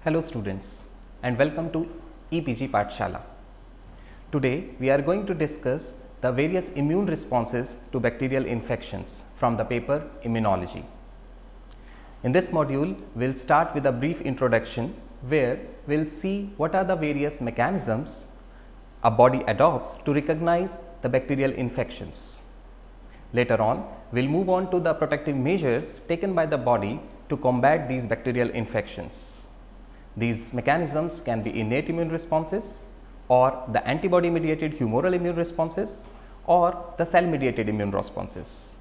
Hello students and welcome to EPG Pathshala. Today we are going to discuss the various immune responses to bacterial infections from the paper Immunology. In this module we will start with a brief introduction where we will see what are the various mechanisms a body adopts to recognize the bacterial infections. Later on we will move on to the protective measures taken by the body to combat these bacterial infections. These mechanisms can be innate immune responses or the antibody mediated humoral immune responses or the cell mediated immune responses.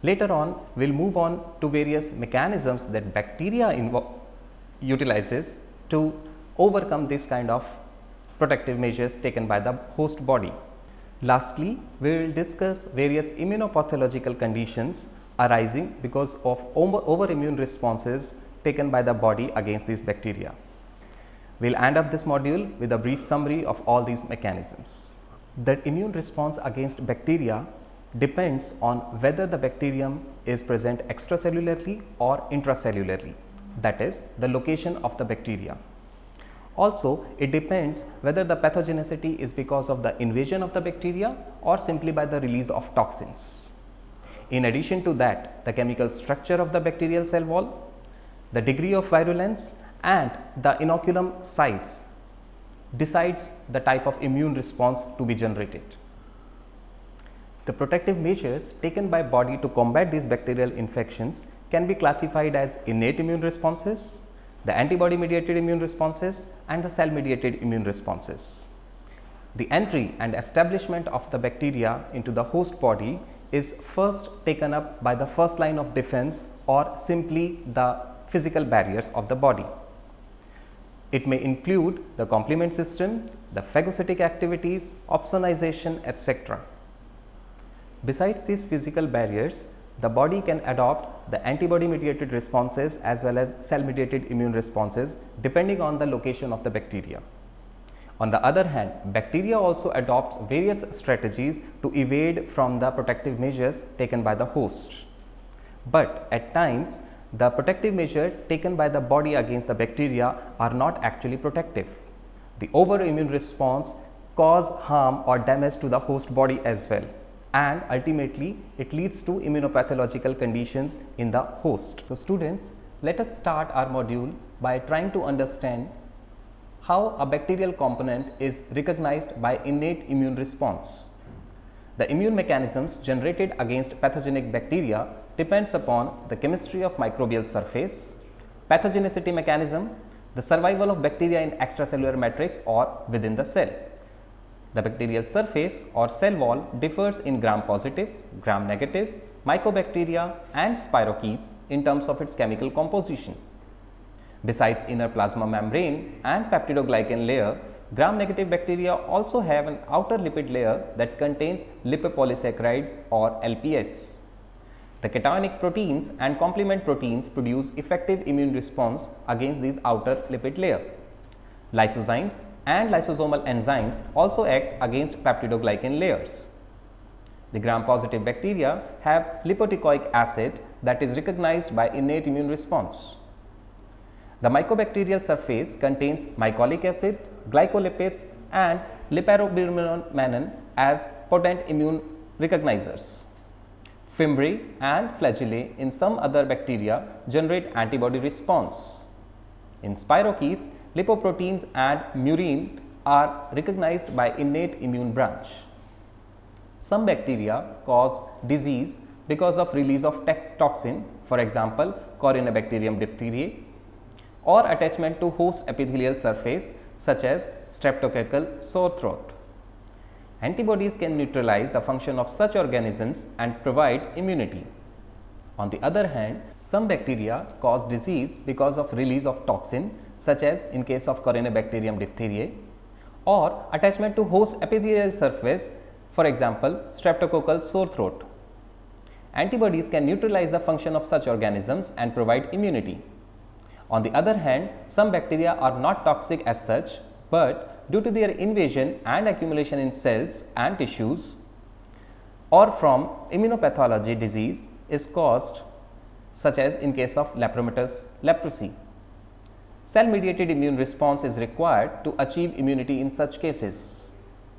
Later on we will move on to various mechanisms that bacteria utilizes to overcome this kind of protective measures taken by the host body. Lastly, we will discuss various immunopathological conditions arising because of overimmune responses taken by the body against these bacteria. We will end up this module with a brief summary of all these mechanisms. The immune response against bacteria depends on whether the bacterium is present extracellularly or intracellularly, that is the location of the bacteria. Also, it depends whether the pathogenicity is because of the invasion of the bacteria or simply by the release of toxins. In addition to that, the chemical structure of the bacterial cell wall, the degree of virulence and the inoculum size decides the type of immune response to be generated. The protective measures taken by body to combat these bacterial infections can be classified as innate immune responses, the antibody mediated immune responses and the cell mediated immune responses. The entry and establishment of the bacteria into the host body is first taken up by the first line of defense or simply the physical barriers of the body. It may include the complement system, the phagocytic activities, opsonization, etc. Besides these physical barriers, the body can adopt the antibody mediated responses as well as cell mediated immune responses depending on the location of the bacteria. On the other hand, bacteria also adopts various strategies to evade from the protective measures taken by the host. But at times, the protective measure taken by the body against the bacteria are not actually protective. The overimmune response cause harm or damage to the host body as well, and ultimately it leads to immunopathological conditions in the host. So students, let us start our module by trying to understand how a bacterial component is recognized by innate immune response. The immune mechanisms generated against pathogenic bacteria depends upon the chemistry of microbial surface, pathogenicity mechanism, the survival of bacteria in extracellular matrix or within the cell. The bacterial surface or cell wall differs in gram positive, gram negative, mycobacteria and spirochetes in terms of its chemical composition. Besides inner plasma membrane and peptidoglycan layer, gram negative bacteria also have an outer lipid layer that contains lipopolysaccharides or LPS. The cationic proteins and complement proteins produce effective immune response against these outer lipid layer. Lysozymes and lysosomal enzymes also act against peptidoglycan layers. The gram positive bacteria have lipotecoic acid that is recognized by innate immune response. The mycobacterial surface contains mycolic acid, glycolipids and liparobilirubin as potent immune recognizers. Fimbriae and flagellae in some other bacteria generate antibody response. In spirochetes, lipoproteins and murine are recognized by innate immune branch. Some bacteria cause disease because of release of toxin, for example, Corynebacterium diphtheriae, or attachment to host epithelial surface such as streptococcal sore throat. Antibodies can neutralize the function of such organisms and provide immunity. On the other hand, some bacteria cause disease because of release of toxin such as in case of Corynebacterium diphtheriae or attachment to host epithelial surface, for example, streptococcal sore throat. Antibodies can neutralize the function of such organisms and provide immunity. On the other hand, some bacteria are not toxic as such, but due to their invasion and accumulation in cells and tissues or from immunopathology disease is caused, such as in case of lepromatous leprosy. Cell-mediated immune response is required to achieve immunity in such cases.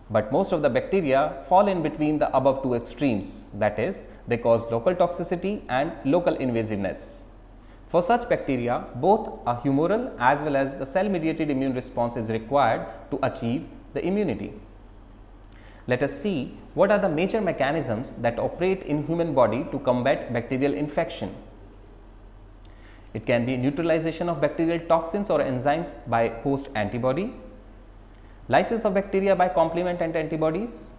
But most of the bacteria fall in between the above two extremes, that is, they cause local toxicity and local invasiveness. For such bacteria, both a humoral as well as the cell-mediated immune response is required to achieve the immunity. Let us see what are the major mechanisms that operate in human body to combat bacterial infection. It can be neutralization of bacterial toxins or enzymes by host antibody, lysis of bacteria by complement and antibodies,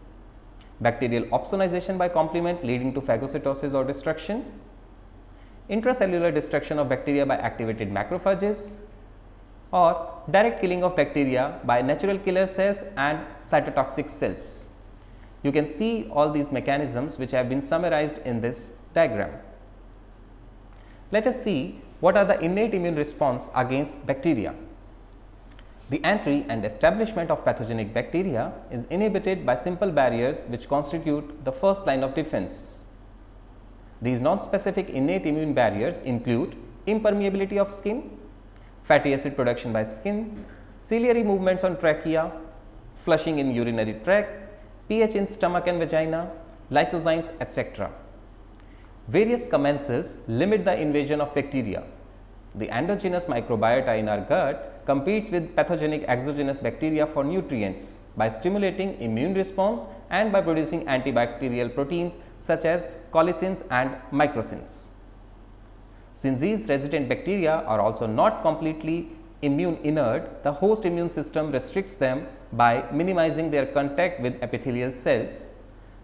bacterial opsonization by complement leading to phagocytosis or destruction, intracellular destruction of bacteria by activated macrophages, or direct killing of bacteria by natural killer cells and cytotoxic cells. You can see all these mechanisms which have been summarized in this diagram. Let us see what are the innate immune response against bacteria. The entry and establishment of pathogenic bacteria is inhibited by simple barriers which constitute the first line of defense. These non-specific innate immune barriers include impermeability of skin, fatty acid production by skin, ciliary movements on trachea, flushing in urinary tract, pH in stomach and vagina, lysozymes, etc. Various commensals limit the invasion of bacteria. The endogenous microbiota in our gut competes with pathogenic exogenous bacteria for nutrients by stimulating immune response and by producing antibacterial proteins such as colicins and microcins. Since these resident bacteria are also not completely immune inert, the host immune system restricts them by minimizing their contact with epithelial cells,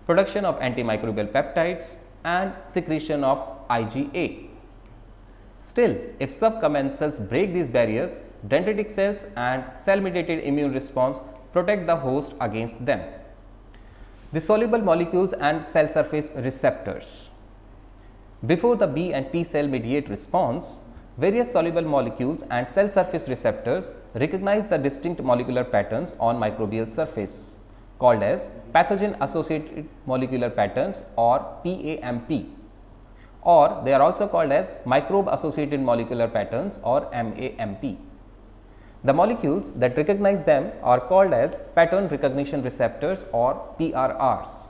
production of antimicrobial peptides and secretion of IgA. Still, if subcommensals break these barriers, dendritic cells and cell-mediated immune response protect the host against them. The soluble molecules and cell surface receptors. Before the B and T cell mediate response, various soluble molecules and cell surface receptors recognize the distinct molecular patterns on microbial surface called as pathogen associated molecular patterns or PAMP, or they are also called as microbe associated molecular patterns or MAMP. The molecules that recognize them are called as pattern recognition receptors or PRRs.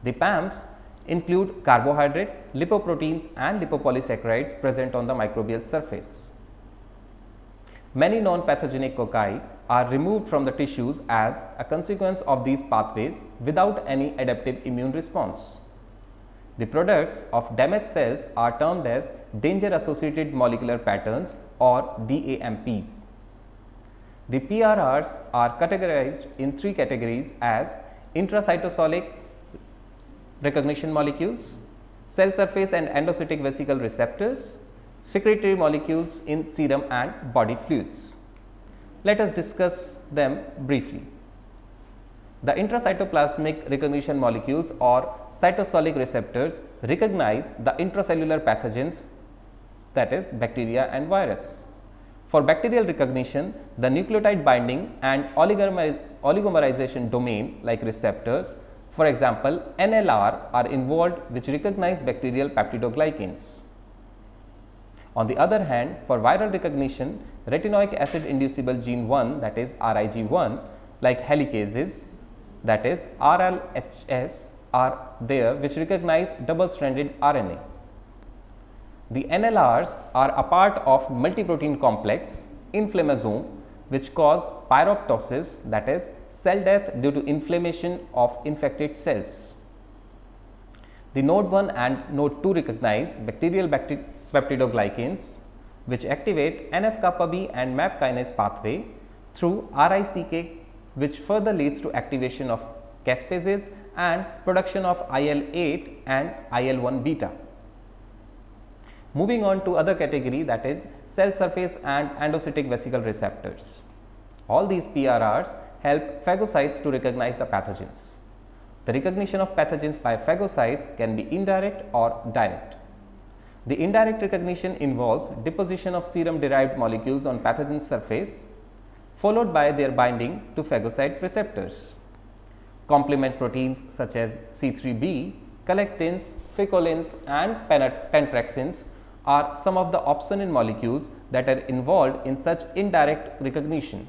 The PAMPs include carbohydrate, lipoproteins and lipopolysaccharides present on the microbial surface. Many non-pathogenic cocci are removed from the tissues as a consequence of these pathways without any adaptive immune response. The products of damaged cells are termed as danger associated molecular patterns or DAMPs. The PRRs are categorized in three categories as intracytosolic recognition molecules, cell surface and endocytic vesicle receptors, secretory molecules in serum and body fluids. Let us discuss them briefly. The intracytoplasmic recognition molecules or cytosolic receptors recognize the intracellular pathogens, that is bacteria and virus. For bacterial recognition, the nucleotide binding and oligomerization domain like receptors, for example NLR, are involved which recognize bacterial peptidoglycans. On the other hand, for viral recognition, retinoic acid inducible gene 1, that is RIG1, like helicases, that is RLHS, are there which recognize double stranded RNA. The NLRs are a part of multiprotein complex inflammasome which cause pyroptosis, that is cell death due to inflammation of infected cells. The node 1 and node 2 recognize bacterial peptidoglycans which activate NF-kappa B and MAP kinase pathway through RICK, which further leads to activation of caspases and production of IL-8 and IL-1 beta. Moving on to other category, that is cell surface and endocytic vesicle receptors. All these PRRs help phagocytes to recognize the pathogens. The recognition of pathogens by phagocytes can be indirect or direct. The indirect recognition involves deposition of serum derived molecules on pathogen surface followed by their binding to phagocyte receptors. Complement proteins such as C3b, collectins, ficolins and pentraxins are some of the opsonin molecules that are involved in such indirect recognition.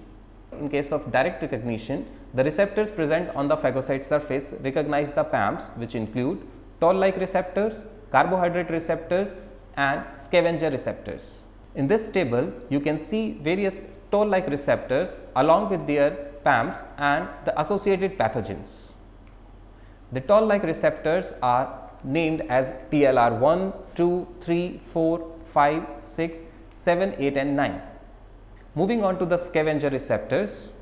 In case of direct recognition, the receptors present on the phagocyte surface recognize the PAMs, which include toll-like receptors, carbohydrate receptors and scavenger receptors. In this table, you can see various toll-like receptors along with their PAMs and the associated pathogens. The toll-like receptors are named as TLR1, 2, 3, 4, 5, 6, 7, 8 and 9. Moving on to the scavenger receptors.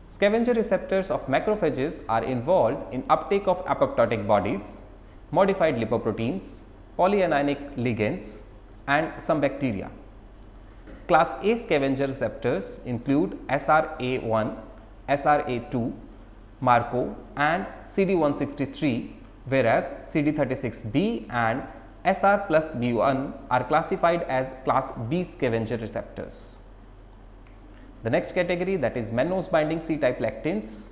Scavenger receptors of macrophages are involved in uptake of apoptotic bodies, modified lipoproteins, polyanionic ligands and some bacteria. Class A scavenger receptors include SRA1, SRA2, Marco and CD163, whereas CD36B and SR plus B1 are classified as class B scavenger receptors. The next category, that is mannose binding C-type lectins.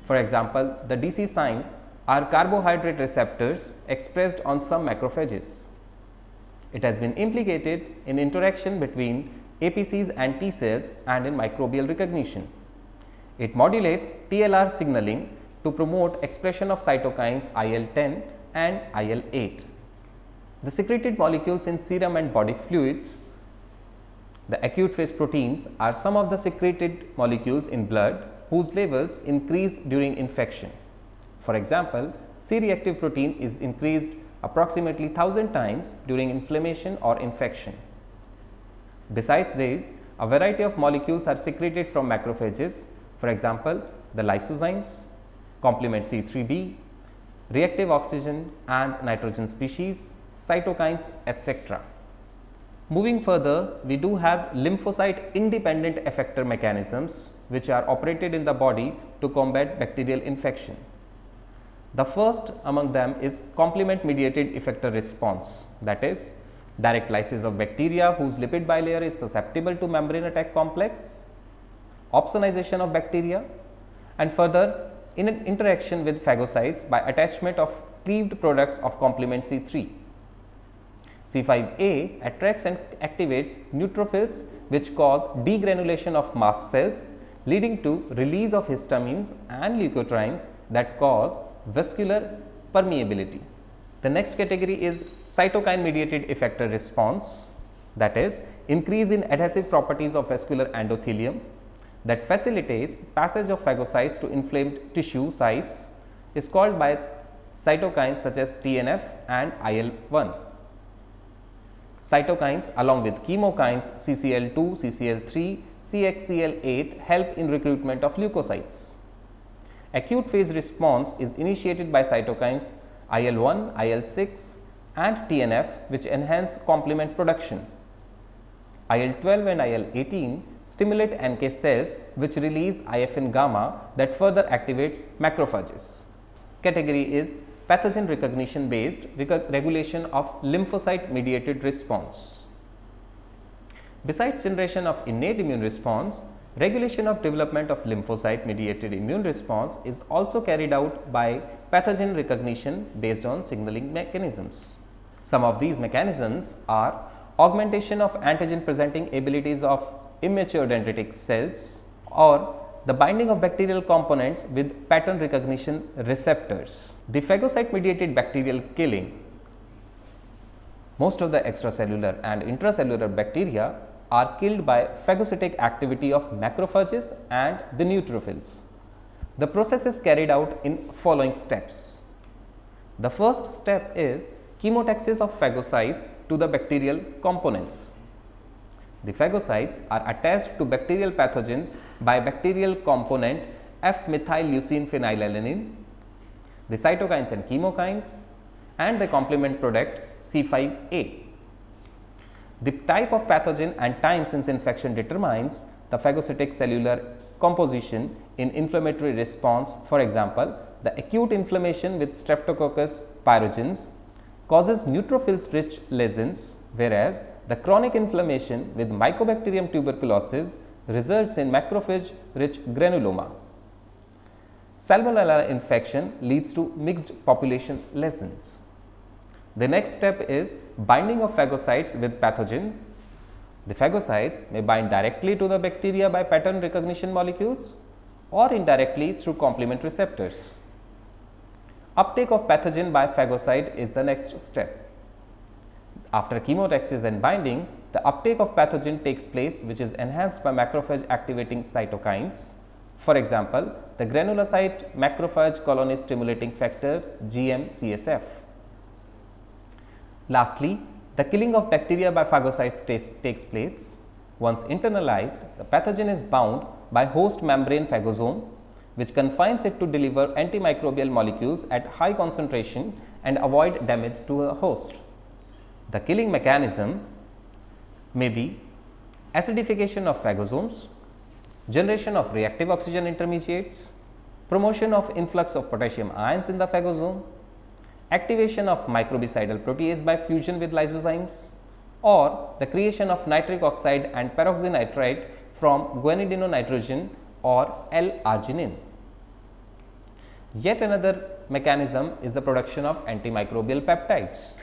For example, the DC sign are carbohydrate receptors expressed on some macrophages. It has been implicated in interaction between APCs and T cells and in microbial recognition. It modulates TLR signaling to promote expression of cytokines IL-10 and IL-8. The secreted molecules in serum and body fluids, the acute phase proteins, are some of the secreted molecules in blood whose levels increase during infection. For example, C-reactive protein is increased approximately 1000 times during inflammation or infection. Besides these, a variety of molecules are secreted from macrophages, for example, the lysozymes, complement C3b, reactive oxygen and nitrogen species, cytokines, etc. Moving further, we do have lymphocyte independent effector mechanisms which are operated in the body to combat bacterial infection. The first among them is complement mediated effector response, that is direct lysis of bacteria whose lipid bilayer is susceptible to membrane attack complex, opsonization of bacteria and further in an interaction with phagocytes by attachment of cleaved products of complement C3. C5a attracts and activates neutrophils which cause degranulation of mast cells, leading to release of histamines and leukotrienes that cause vascular permeability. The next category is cytokine mediated effector response, that is increase in adhesive properties of vascular endothelium that facilitates passage of phagocytes to inflamed tissue sites, is called by cytokines such as TNF and IL-1. Cytokines along with chemokines CCL2, CCL3, CXCL8 help in recruitment of leukocytes. Acute phase response is initiated by cytokines IL-1, IL-6 and TNF which enhance complement production. IL-12 and IL-18 stimulate NK cells which release IFN gamma that further activates macrophages. Category is pathogen recognition based regulation of lymphocyte mediated response. Besides generation of innate immune response, regulation of development of lymphocyte mediated immune response is also carried out by pathogen recognition based on signaling mechanisms. Some of these mechanisms are augmentation of antigen presenting abilities of immature dendritic cells or the binding of bacterial components with pattern recognition receptors. The phagocyte mediated bacterial killing. Most of the extracellular and intracellular bacteria are killed by phagocytic activity of macrophages and the neutrophils. The process is carried out in following steps. The first step is chemotaxis of phagocytes to the bacterial components. The phagocytes are attached to bacterial pathogens by bacterial component F-methylleucine phenylalanine, the cytokines and chemokines and the complement product C5a. The type of pathogen and time since infection determines the phagocytic cellular composition in inflammatory response. For example, the acute inflammation with Streptococcus pyogenes causes neutrophils rich lesions, whereas the chronic inflammation with Mycobacterium tuberculosis results in macrophage rich granuloma. Salmonella infection leads to mixed population lesions. The next step is binding of phagocytes with pathogen. The phagocytes may bind directly to the bacteria by pattern recognition molecules or indirectly through complement receptors. Uptake of pathogen by phagocyte is the next step. After chemotaxis and binding, the uptake of pathogen takes place, which is enhanced by macrophage activating cytokines. For example, the granulocyte macrophage colony stimulating factor GM-CSF. Lastly, the killing of bacteria by phagocytes takes place. Once internalized, the pathogen is bound by host membrane phagosome, which confines it to deliver antimicrobial molecules at high concentration and avoid damage to the host. The killing mechanism may be acidification of phagosomes, generation of reactive oxygen intermediates, promotion of influx of potassium ions in the phagosome, activation of microbicidal protease by fusion with lysozymes, or the creation of nitric oxide and peroxynitrite from guanidinonitrogen or L-arginine. Yet another mechanism is the production of antimicrobial peptides.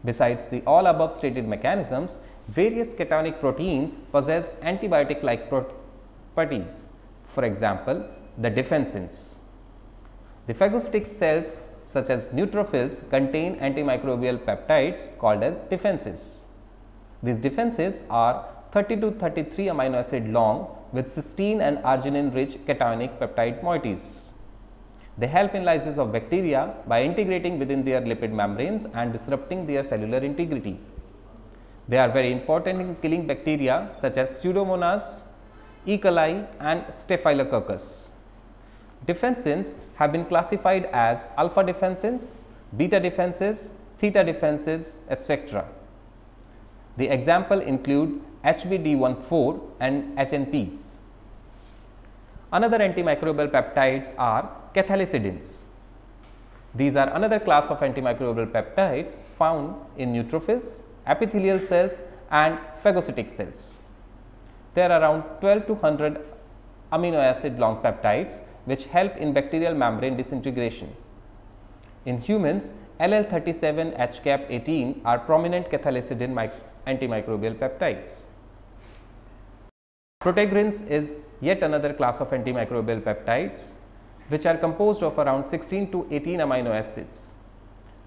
Besides the all above stated mechanisms, various cationic proteins possess antibiotic-like properties. For example, the defensins. The phagocytic cells such as neutrophils contain antimicrobial peptides called as defenses. These defenses are 30 to 33 amino acid long with cysteine and arginine rich cationic peptide moieties. They help in lysis of bacteria by integrating within their lipid membranes and disrupting their cellular integrity. They are very important in killing bacteria such as Pseudomonas, E. coli and Staphylococcus. Defensins have been classified as alpha defensins, beta defenses, theta defenses, etc. The example include HBD14 and HNPs. Another antimicrobial peptides are cathalicidins. These are another class of antimicrobial peptides found in neutrophils, epithelial cells and phagocytic cells. There are around 12 to 100 amino acid long peptides which help in bacterial membrane disintegration. In humans, LL37, HCAP18 are prominent cathelicidin antimicrobial peptides. Protegrins is yet another class of antimicrobial peptides which are composed of around 16 to 18 amino acids,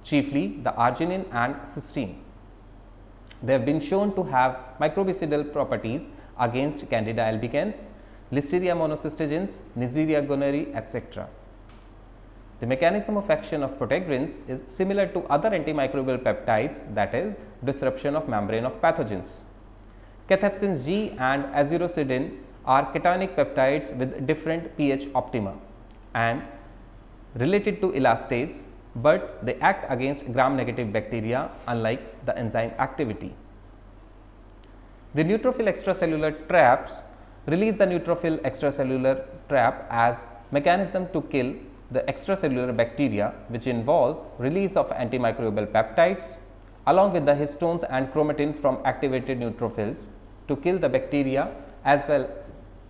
chiefly the arginine and cysteine. They have been shown to have microbicidal properties against Candida albicans, Listeria monocystogenes, Neisseria gonorrhoeae, etc. The mechanism of action of protegrins is similar to other antimicrobial peptides, that is, disruption of membrane of pathogens. Cathepsins G and azurocidin are cationic peptides with different pH optima and related to elastase, but they act against gram-negative bacteria unlike the enzyme activity. The neutrophil extracellular traps release the neutrophil extracellular trap as mechanism to kill the extracellular bacteria, which involves release of antimicrobial peptides along with the histones and chromatin from activated neutrophils to kill the bacteria as well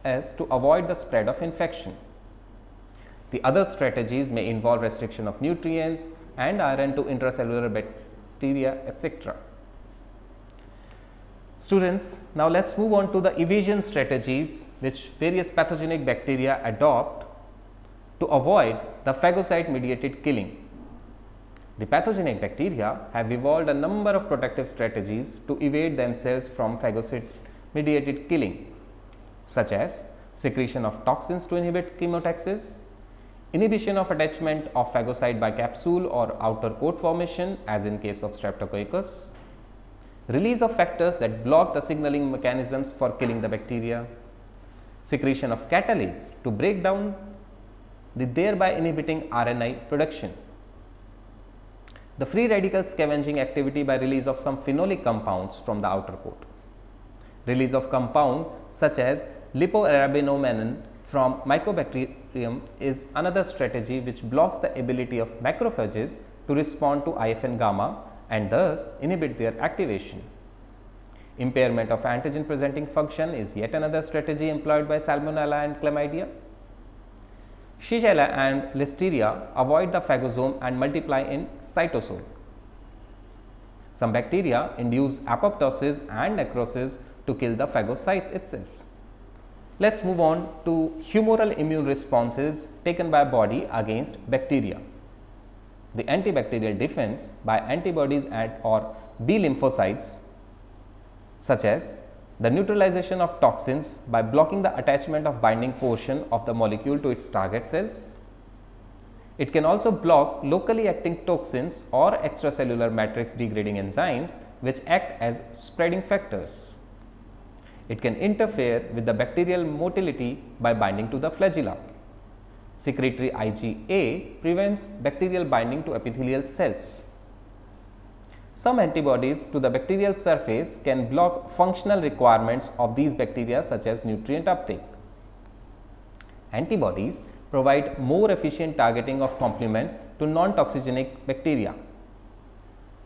as to avoid the spread of infection. The other strategies may involve restriction of nutrients and iron to intracellular bacteria, etc. Students, now let us move on to the evasion strategies which various pathogenic bacteria adopt to avoid the phagocyte mediated killing. The pathogenic bacteria have evolved a number of protective strategies to evade themselves from phagocyte mediated killing, such as secretion of toxins to inhibit chemotaxis, inhibition of attachment of phagocyte by capsule or outer coat formation as in case of Streptococcus, release of factors that block the signaling mechanisms for killing the bacteria, secretion of catalase to break down thereby inhibiting RNA production, the free radical scavenging activity by release of some phenolic compounds from the outer coat, release of compound such as lipoarabinomannan from Mycobacterium is another strategy which blocks the ability of macrophages to respond to IFN gamma and thus inhibit their activation. Impairment of antigen presenting function is yet another strategy employed by Salmonella and Chlamydia. Shigella and Listeria avoid the phagosome and multiply in cytosol. Some bacteria induce apoptosis and necrosis to kill the phagocytes itself. Let's move on to humoral immune responses taken by body against bacteria. The antibacterial defense by antibodies and or B lymphocytes, such as the neutralization of toxins by blocking the attachment of binding portion of the molecule to its target cells. It can also block locally acting toxins or extracellular matrix degrading enzymes which act as spreading factors. It can interfere with the bacterial motility by binding to the flagella. Secretory IgA prevents bacterial binding to epithelial cells. Some antibodies to the bacterial surface can block functional requirements of these bacteria, such as nutrient uptake. Antibodies provide more efficient targeting of complement to non-toxigenic bacteria.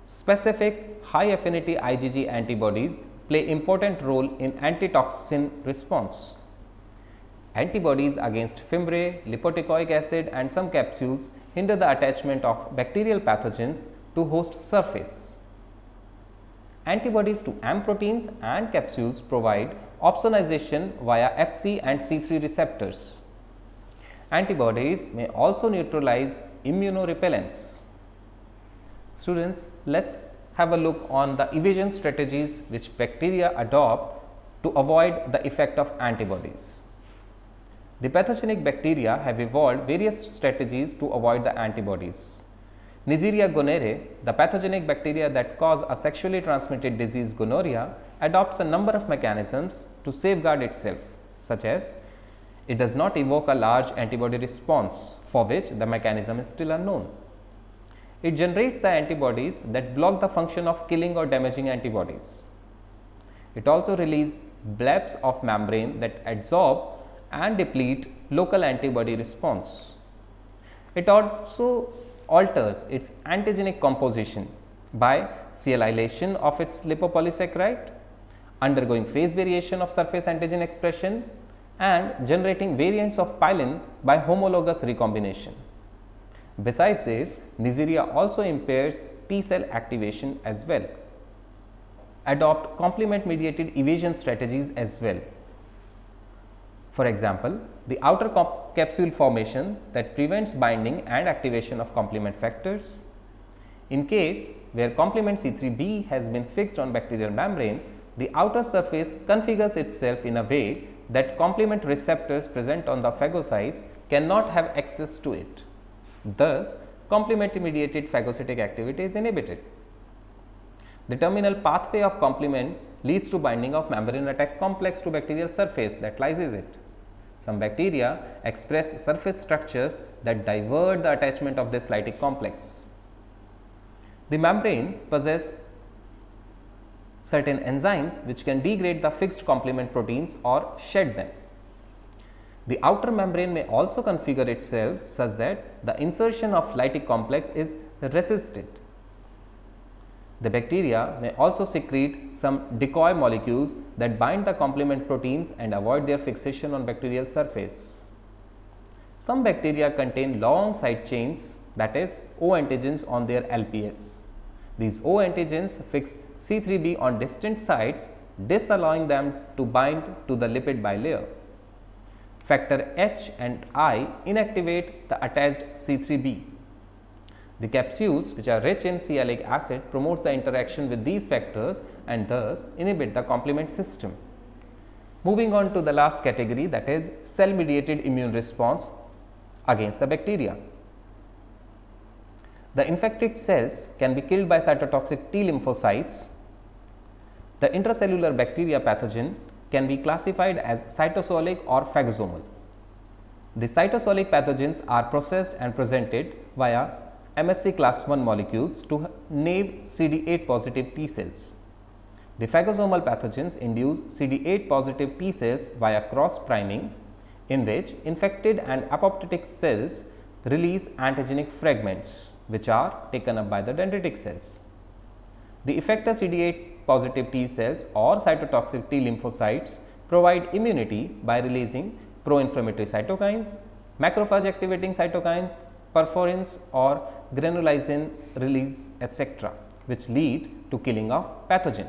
Specific high affinity IgG antibodies play important role in antitoxin response. Antibodies against fimbriae, lipotecoic acid and some capsules hinder the attachment of bacterial pathogens to host surface. Antibodies to M proteins and capsules provide opsonization via Fc and C3 receptors. Antibodies may also neutralize immunorepellents. Students, let's have a look on the evasion strategies which bacteria adopt to avoid the effect of antibodies. The pathogenic bacteria have evolved various strategies to avoid the antibodies. Neisseria gonorrhoeae, the pathogenic bacteria that cause a sexually transmitted disease gonorrhea, adopts a number of mechanisms to safeguard itself, such as it does not evoke a large antibody response, for which the mechanism is still unknown. It generates the antibodies that block the function of killing or damaging antibodies. It also releases blebs of membrane that absorb and deplete local antibody response. It also alters its antigenic composition by sialylation of its lipopolysaccharide, undergoing phase variation of surface antigen expression and generating variants of pilin by homologous recombination. Besides this, Neisseria also impairs T cell activation as well. Adopt complement mediated evasion strategies as well. For example, the outer capsule formation that prevents binding and activation of complement factors. In case where complement C3b has been fixed on bacterial membrane, the outer surface configures itself in a way that complement receptors present on the phagocytes cannot have access to it. Thus, complement mediated phagocytic activity is inhibited. The terminal pathway of complement leads to binding of membrane attack complex to bacterial surface that lyses it. Some bacteria express surface structures that divert the attachment of this lytic complex. The membrane possesses certain enzymes which can degrade the fixed complement proteins or shed them. The outer membrane may also configure itself such that the insertion of lytic complex is resisted. The bacteria may also secrete some decoy molecules that bind the complement proteins and avoid their fixation on bacterial surface. Some bacteria contain long side chains, that is O antigens on their LPS. These O antigens fix C3b on distant sites, disallowing them to bind to the lipid bilayer. Factor H and I inactivate the attached C3b. The capsules which are rich in sialic acid promotes the interaction with these factors and thus inhibit the complement system. Moving on to the last category, that is cell mediated immune response against the bacteria. The infected cells can be killed by cytotoxic T lymphocytes. The intracellular bacteria pathogen can be classified as cytosolic or phagosomal. The cytosolic pathogens are processed and presented via MHC class 1 molecules to naive CD8 positive T cells. The phagosomal pathogens induce CD8 positive T cells via cross priming, in which infected and apoptotic cells release antigenic fragments which are taken up by the dendritic cells. The effector CD8 positive T cells or cytotoxic T lymphocytes provide immunity by releasing pro-inflammatory cytokines, macrophage activating cytokines, perforins or granulysin release etc., which lead to killing of pathogen.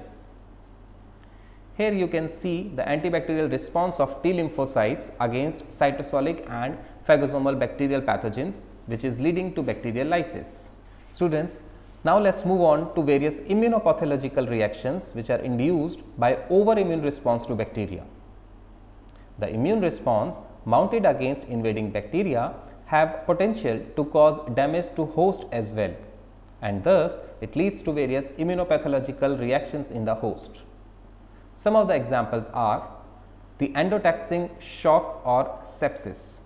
Here you can see the antibacterial response of T lymphocytes against cytosolic and phagosomal bacterial pathogens, which is leading to bacterial lysis. Students, now let us move on to various immunopathological reactions which are induced by overimmune response to bacteria. The immune response mounted against invading bacteria have potential to cause damage to host as well, and thus it leads to various immunopathological reactions in the host. Some of the examples are the endotoxin shock or sepsis.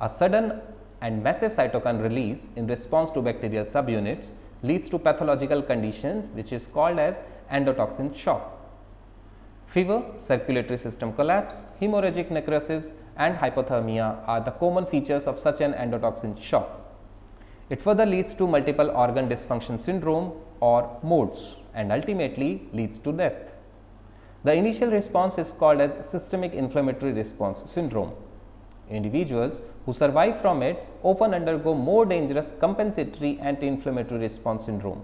A sudden and massive cytokine release in response to bacterial subunits leads to pathological condition which is called as endotoxin shock. Fever, circulatory system collapse, hemorrhagic necrosis and hypothermia are the common features of such an endotoxin shock. It further leads to multiple organ dysfunction syndrome or MODS and ultimately leads to death. The initial response is called as systemic inflammatory response syndrome. Individuals who survive from it often undergo more dangerous compensatory anti-inflammatory response syndrome,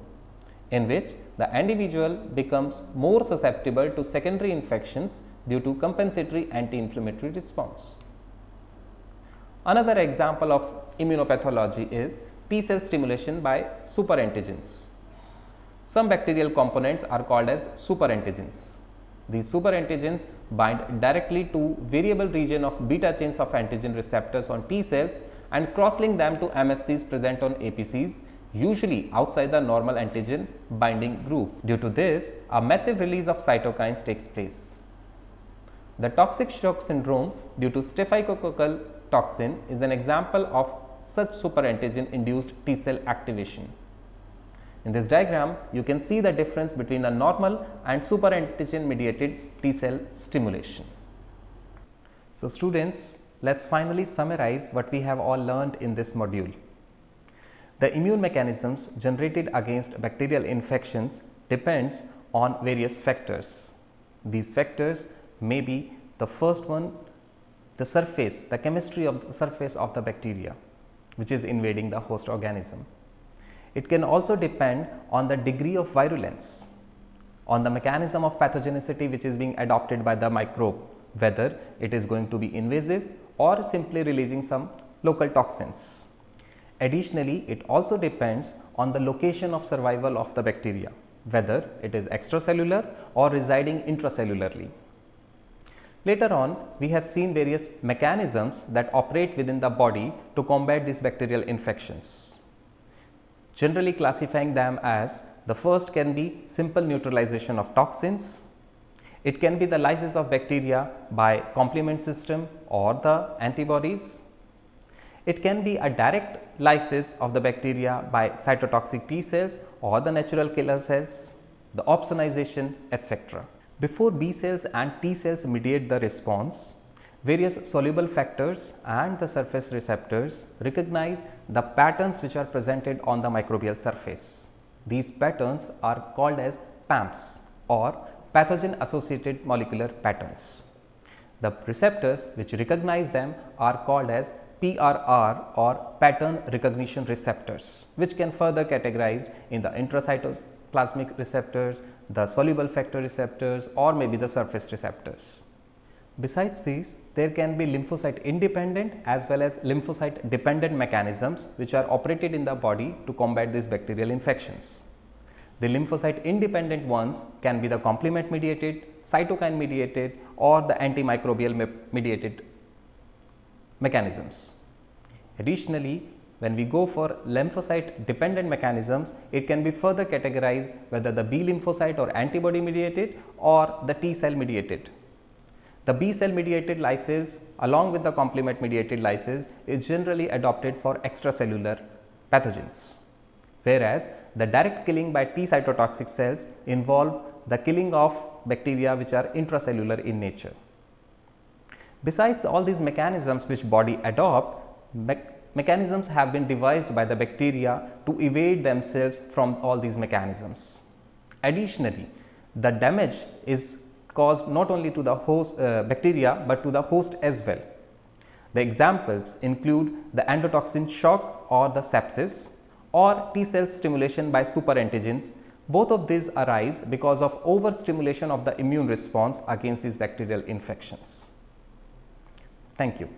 in which the individual becomes more susceptible to secondary infections due to compensatory anti-inflammatory response. Another example of immunopathology is T cell stimulation by superantigens. Some bacterial components are called as superantigens. These superantigens bind directly to variable region of beta chains of antigen receptors on T cells and cross-link them to MHCs present on APCs, usually outside the normal antigen binding groove. Due to this, a massive release of cytokines takes place. The toxic shock syndrome due to staphylococcal toxin is an example of such superantigen induced T cell activation. In this diagram, you can see the difference between a normal and superantigen mediated T cell stimulation. So students, let us finally summarize what we have all learned in this module. The immune mechanisms generated against bacterial infections depends on various factors. These factors may be the first one, the surface, the chemistry of the surface of the bacteria which is invading the host organism. It can also depend on the degree of virulence, on the mechanism of pathogenicity which is being adopted by the microbe, whether it is going to be invasive or simply releasing some local toxins. Additionally, it also depends on the location of survival of the bacteria, whether it is extracellular or residing intracellularly. Later on, we have seen various mechanisms that operate within the body to combat these bacterial infections, generally classifying them as the first can be simple neutralization of toxins. It can be the lysis of bacteria by complement system or the antibodies. It can be a direct lysis of the bacteria by cytotoxic T cells or the natural killer cells, the opsonization, etc. Before B cells and T cells mediate the response, various soluble factors and the surface receptors recognize the patterns which are presented on the microbial surface. These patterns are called as PAMPs or pathogen associated molecular patterns. The receptors which recognize them are called as PRR or pattern recognition receptors, which can further categorize in the intracytoplasmic receptors, the soluble factor receptors or maybe the surface receptors. Besides these, there can be lymphocyte independent as well as lymphocyte dependent mechanisms which are operated in the body to combat these bacterial infections. The lymphocyte independent ones can be the complement mediated, cytokine mediated or the antimicrobial mediated mechanisms. Additionally, when we go for lymphocyte dependent mechanisms, it can be further categorized whether the B lymphocyte or antibody mediated or the T cell mediated. The B cell mediated lysis along with the complement mediated lysis is generally adopted for extracellular pathogens, whereas the direct killing by T cytotoxic cells involve the killing of bacteria which are intracellular in nature. Besides all these mechanisms which body adopt, mechanisms have been devised by the bacteria to evade themselves from all these mechanisms. Additionally, the damage is caused not only to the host bacteria but to the host as well. The examples include the endotoxin shock or the sepsis or T cell stimulation by superantigens Both of these arise because of overstimulation of the immune response against these bacterial infections. Thank you.